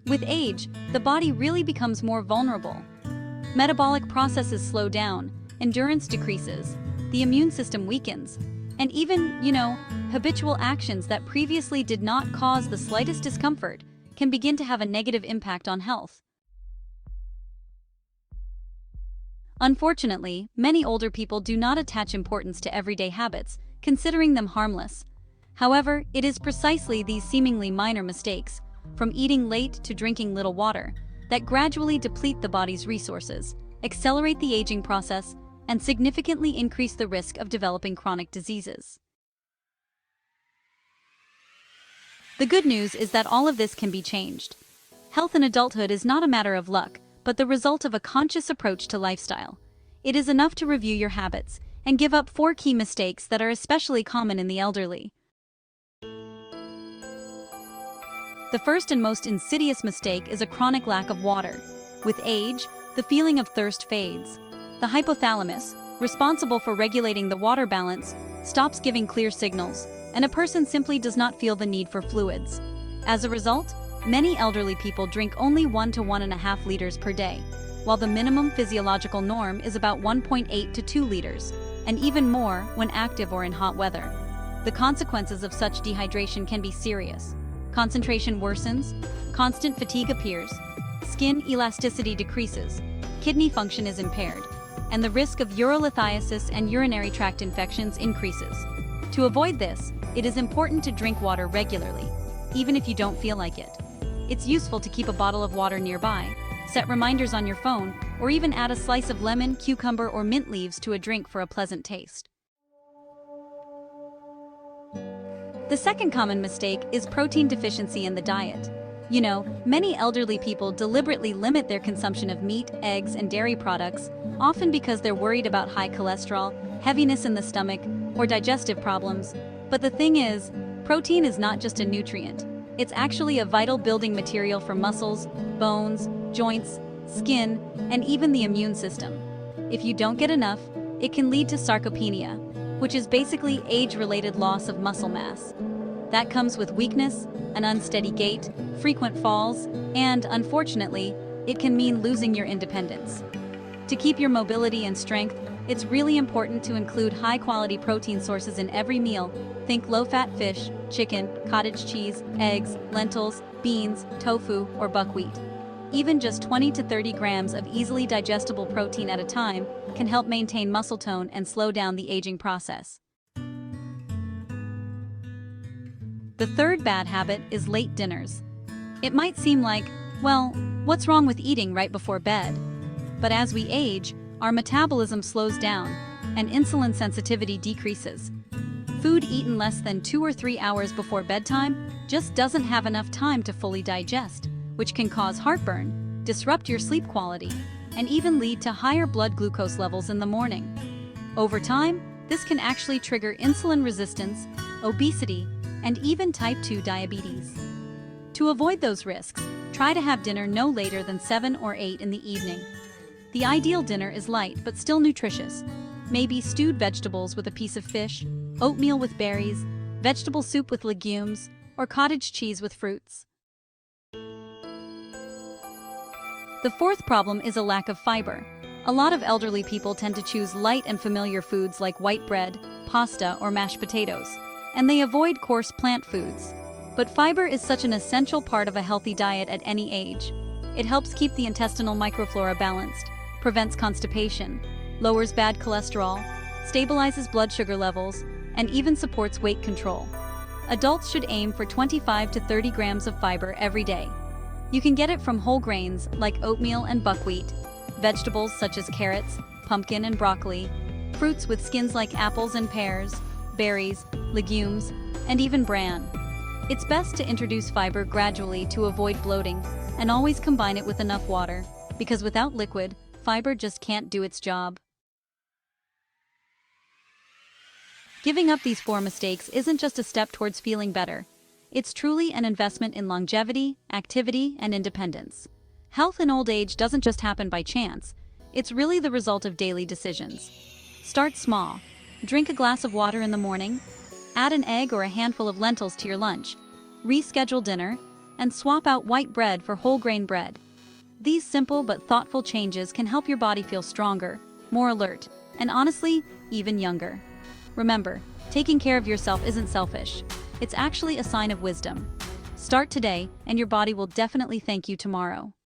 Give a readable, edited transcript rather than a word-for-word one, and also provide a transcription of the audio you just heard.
With age, the body really becomes more vulnerable. Metabolic processes slow down, endurance decreases, the immune system weakens, and even, habitual actions that previously did not cause the slightest discomfort can begin to have a negative impact on health. Unfortunately, many older people do not attach importance to everyday habits, considering them harmless. However, it is precisely these seemingly minor mistakes, from eating late to drinking little water, that gradually deplete the body's resources, accelerate the aging process, and significantly increase the risk of developing chronic diseases. The good news is that all of this can be changed. Health in adulthood is not a matter of luck, but the result of a conscious approach to lifestyle. It is enough to review your habits and give up 4 key mistakes that are especially common in the elderly. The first and most insidious mistake is a chronic lack of water. With age, the feeling of thirst fades. The hypothalamus, responsible for regulating the water balance, stops giving clear signals, and a person simply does not feel the need for fluids. As a result, many elderly people drink only 1 to 1.5 liters per day, while the minimum physiological norm is about 1.8 to 2 liters, and even more when active or in hot weather. The consequences of such dehydration can be serious. Concentration worsens, constant fatigue appears, skin elasticity decreases, kidney function is impaired, and the risk of urolithiasis and urinary tract infections increases. To avoid this, it is important to drink water regularly, even if you don't feel like it. It's useful to keep a bottle of water nearby, set reminders on your phone, or even add a slice of lemon, cucumber, or mint leaves to a drink for a pleasant taste. The second common mistake is protein deficiency in the diet. Many elderly people deliberately limit their consumption of meat, eggs, and dairy products, often because they're worried about high cholesterol, heaviness in the stomach, or digestive problems. But the thing is, protein is not just a nutrient. It's actually a vital building material for muscles, bones, joints, skin, and even the immune system. If you don't get enough, it can lead to sarcopenia, which is basically age-related loss of muscle mass. That comes with weakness, an unsteady gait, frequent falls, and, unfortunately, it can mean losing your independence. To keep your mobility and strength, it's really important to include high-quality protein sources in every meal. Think low-fat fish, chicken, cottage cheese, eggs, lentils, beans, tofu, or buckwheat. Even just 20 to 30 grams of easily digestible protein at a time can help maintain muscle tone and slow down the aging process. The third bad habit is late dinners. It might seem like, well, what's wrong with eating right before bed? But as we age, our metabolism slows down, and insulin sensitivity decreases. Food eaten less than 2 or 3 hours before bedtime just doesn't have enough time to fully digest, which can cause heartburn, disrupt your sleep quality, and even lead to higher blood glucose levels in the morning. Over time, this can actually trigger insulin resistance, obesity, and even type 2 diabetes. To avoid those risks, try to have dinner no later than 7 or 8 in the evening. The ideal dinner is light but still nutritious. Maybe stewed vegetables with a piece of fish, oatmeal with berries, vegetable soup with legumes, or cottage cheese with fruits. The fourth problem is a lack of fiber. A lot of elderly people tend to choose light and familiar foods like white bread, pasta, or mashed potatoes, and they avoid coarse plant foods. But fiber is such an essential part of a healthy diet at any age. It helps keep the intestinal microflora balanced, prevents constipation, lowers bad cholesterol, stabilizes blood sugar levels, and even supports weight control. Adults should aim for 25 to 30 grams of fiber every day. You can get it from whole grains like oatmeal and buckwheat, vegetables such as carrots, pumpkin, and broccoli, fruits with skins like apples and pears, berries, legumes, and even bran. It's best to introduce fiber gradually to avoid bloating, and always combine it with enough water, because without liquid, fiber just can't do its job. Giving up these 4 mistakes isn't just a step towards feeling better. It's truly an investment in longevity, activity, and independence. Health in old age doesn't just happen by chance. It's really the result of daily decisions. Start small. Drink a glass of water in the morning. Add an egg or a handful of lentils to your lunch. Reschedule dinner. and swap out white bread for whole grain bread. These simple but thoughtful changes can help your body feel stronger, more alert, and honestly, even younger. Remember, taking care of yourself isn't selfish. It's actually a sign of wisdom. Start today, and your body will definitely thank you tomorrow.